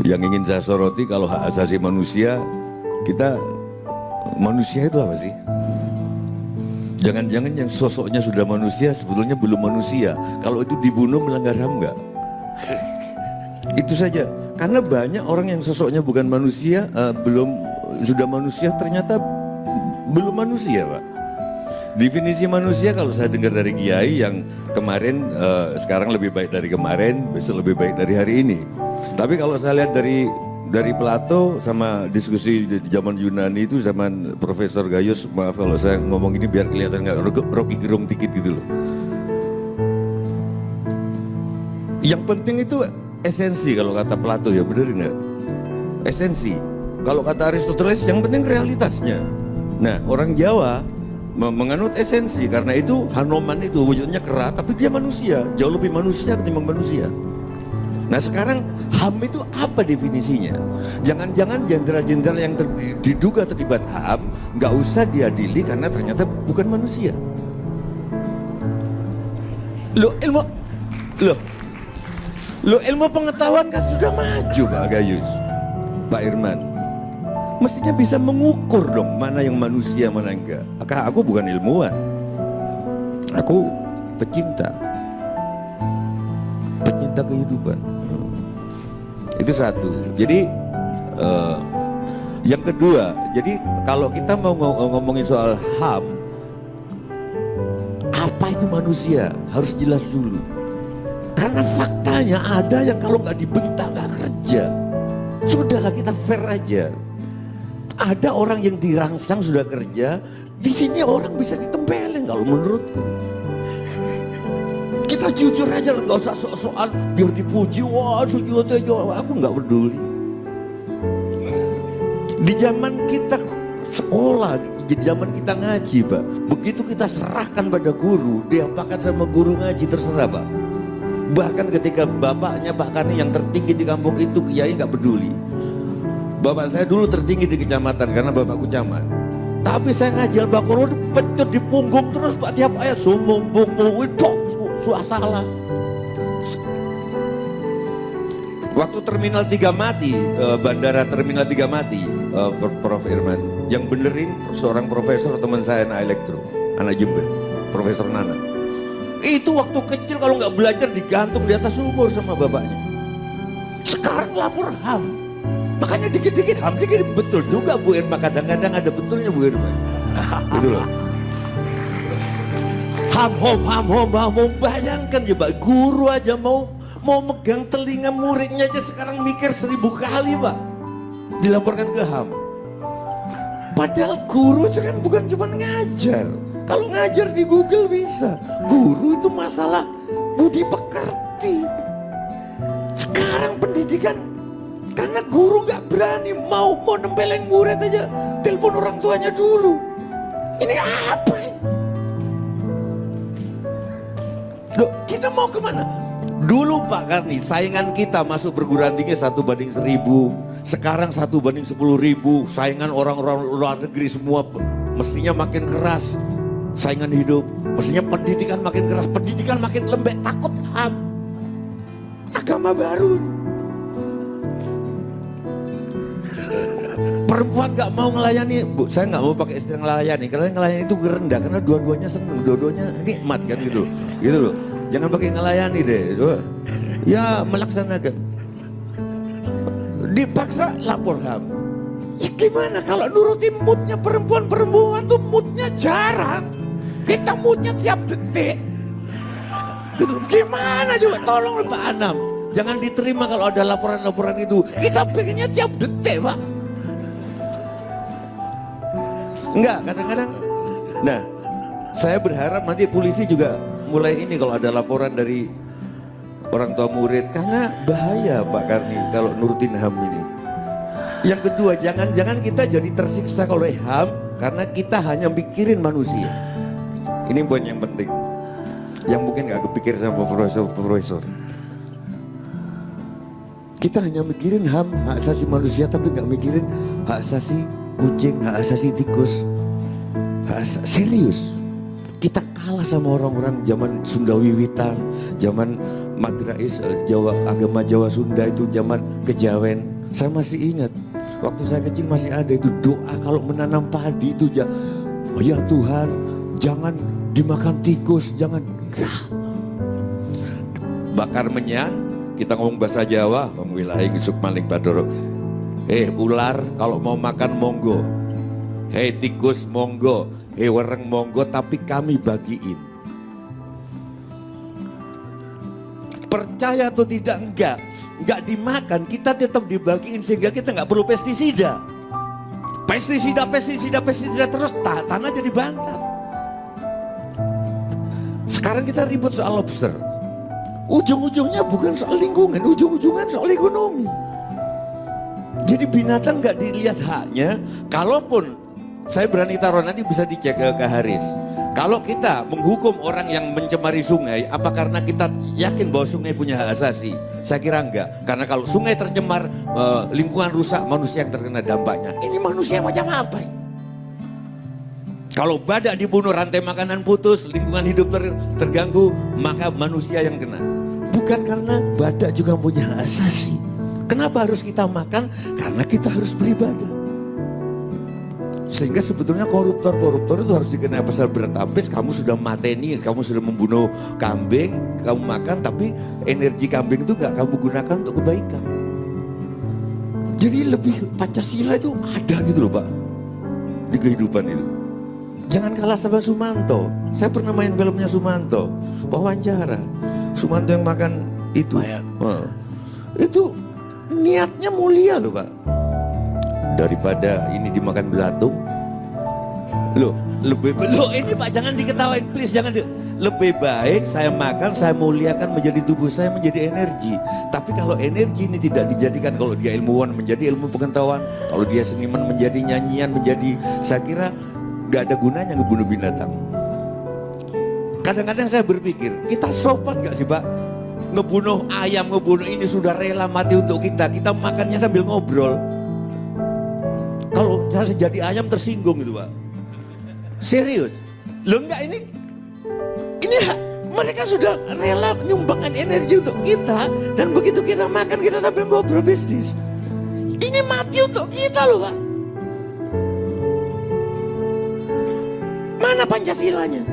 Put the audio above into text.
Yang ingin saya soroti, kalau hak asasi manusia, kita manusia itu apa sih? Jangan-jangan yang sosoknya sudah manusia sebetulnya belum manusia. Kalau itu dibunuh melanggar HAM nggak? Itu saja. Karena banyak orang yang sosoknya bukan manusia, belum sudah manusia ternyata belum manusia, Pak. Definisi manusia kalau saya dengar dari Kiai yang kemarin, sekarang lebih baik dari kemarin, besok lebih baik dari hari ini. Tapi kalau saya lihat dari Plato sama diskusi di zaman Yunani itu, zaman Profesor Gaius, maaf kalau saya ngomong ini biar kelihatan nggak Rocky Gerung dikit gitu loh. Yang penting itu esensi kalau kata Plato, ya bener nggak? Esensi. Kalau kata Aristoteles yang penting realitasnya. Nah, orang Jawa menganut esensi, karena itu Hanoman itu wujudnya kera tapi dia manusia, jauh lebih manusia ketimbang manusia. Nah sekarang HAM itu apa definisinya? Jangan-jangan jenderal-jenderal yang diduga terlibat HAM nggak usah diadili karena ternyata bukan manusia. Lo ilmu pengetahuan kan sudah maju, Pak Gayus, Pak Irman. Mestinya bisa mengukur dong mana yang manusia mana enggak. Aku bukan ilmuwan, aku pecinta kehidupan. Itu satu. Jadi yang kedua, jadi kalau kita mau ngomongin soal HAM, apa itu manusia harus jelas dulu. Karena faktanya ada yang kalau nggak dibentak nggak kerja. Sudahlah, kita fair aja. Ada orang yang dirangsang sudah kerja, di sini orang bisa ditempelin kalau menurutku. Kita jujur aja, nggak usah sok-sokan biar dipuji. Wah, aku nggak peduli. Di zaman kita sekolah, di zaman kita ngaji, Pak, begitu kita serahkan pada guru, diapakan sama guru ngaji terserah, Pak. Bahkan ketika bapaknya Pak Kani yang tertinggi di kampung itu, kiai nggak peduli. Bapak saya dulu tertinggi di kecamatan karena bapakku camat. Tapi saya ngaji Al-Baqarah pecut di punggung terus, Pak, tiap ayat sumung punggung itu salah. Waktu Terminal 3 mati, bandara Terminal 3 mati, Prof Irman, yang benerin seorang profesor teman saya anak elektro, anak Jember, Profesor Nana. Itu waktu kecil kalau nggak belajar digantung di atas sumur sama bapaknya. Sekarang lapor HAM. Makanya dikit-dikit HAM, dikit betul juga Bu Irma, kadang-kadang ada betulnya Bu Irma. Gitu loh. HAM, bayangkan ya Pak, guru aja mau megang telinga muridnya aja sekarang mikir 1000 kali, Pak, dilaporkan ke HAM. Padahal guru itu kan bukan cuma ngajar. Kalau ngajar di Google bisa. Guru itu masalah budi pekerti. Sekarang pendidikan, karena guru nggak berani mau nempeleng murid aja, telepon orang tuanya dulu. Ini apa ini? Loh, kita mau kemana? Dulu Pak Karni, saingan kita masuk perguruan tinggi 1:1000. Sekarang 1:10.000. Saingan orang-orang luar negeri semua mestinya makin keras. Saingan hidup, mestinya pendidikan makin keras, pendidikan makin lembek. Takut HAM, agama baru. Perempuan nggak mau ngelayani, Bu, saya nggak mau pakai istilah ngelayani, karena ngelayani itu rendah, karena dua-duanya seneng, dua-duanya nikmat kan gitu loh. Jangan pakai ngelayani deh, ya melaksanakan. Dipaksa lapor HAM. Ya gimana kalau nurutin moodnya perempuan tuh moodnya jarang. Kita moodnya tiap detik. Gitu. Gimana coba, tolong Pak Anam. Jangan diterima kalau ada laporan-laporan itu. Kita pengennya tiap detik, Pak. Enggak, kadang-kadang. Nah, saya berharap nanti polisi juga mulai ini kalau ada laporan dari orang tua murid, karena bahaya Pak Karni kalau nurutin HAM ini. Yang kedua, jangan-jangan kita jadi tersiksa oleh HAM karena kita hanya mikirin manusia. Ini poin yang penting, yang mungkin gak kepikir sama profesor. Kita hanya mikirin HAM, hak asasi manusia, tapi gak mikirin hak asasi kucing, hak asasi tikus. Serius, kita kalah sama orang-orang zaman Sunda Wiwitan, zaman Madrais, agama Jawa Sunda itu, zaman kejawen. Saya masih ingat waktu saya kecil masih ada itu doa kalau menanam padi itu oh ya Tuhan, jangan dimakan tikus, jangan bakar menyan. Kita ngomong bahasa Jawa, wilayah isuk maling badoro. Ular kalau mau makan monggo. Tikus monggo. Wereng monggo, tapi kami bagiin. Percaya atau tidak, enggak dimakan, kita tetap dibagiin sehingga kita nggak perlu pestisida. Pestisida terus tanah jadi bantat. Sekarang kita ribut soal lobster. Ujung-ujungnya bukan soal lingkungan, ujung-ujungnya soal ekonomi. Jadi binatang nggak dilihat haknya. Kalaupun saya berani taruh, nanti bisa dicek ke Haris. Kalau kita menghukum orang yang mencemari sungai, apa karena kita yakin bahwa sungai punya hak asasi? Saya kira enggak. Karena kalau sungai tercemar, lingkungan rusak, manusia yang terkena dampaknya. Ini manusia macam apa? Kalau badak dibunuh, rantai makanan putus, lingkungan hidup terganggu, maka manusia yang kena. Bukan karena badak juga punya hak asasi. Kenapa harus kita makan? Karena kita harus beribadah. Sehingga sebetulnya koruptor itu harus dikenai pasal berat habis. Kamu sudah mateni, kamu sudah membunuh kambing, kamu makan, tapi energi kambing itu gak kamu gunakan untuk kebaikan. Jadi lebih Pancasila itu ada gitu loh Pak, di kehidupan itu. Jangan kalah sama Sumanto. Saya pernah main filmnya Sumanto, wawancara Sumanto yang makan itu. Itu niatnya mulia loh Pak. Daripada ini dimakan belatung. Ini Pak, jangan diketawain please, lebih baik saya makan, saya muliakan, menjadi tubuh saya menjadi energi. Tapi kalau energi ini tidak dijadikan, kalau dia ilmuwan menjadi ilmu pengetahuan, kalau dia seniman menjadi nyanyian, menjadi, saya kira gak ada gunanya ngebunuh binatang. Kadang-kadang saya berpikir, kita sopan gak sih Pak? Ngebunuh ayam, ngebunuh ini sudah rela mati untuk kita makannya sambil ngobrol. Kalau saya jadi ayam tersinggung gitu Pak. Serius. Loh enggak, ini mereka sudah rela menyumbangkan energi untuk kita, dan begitu kita makan kita sambil ngobrol bisnis. Ini mati untuk kita loh Pak. Mana Pancasilanya?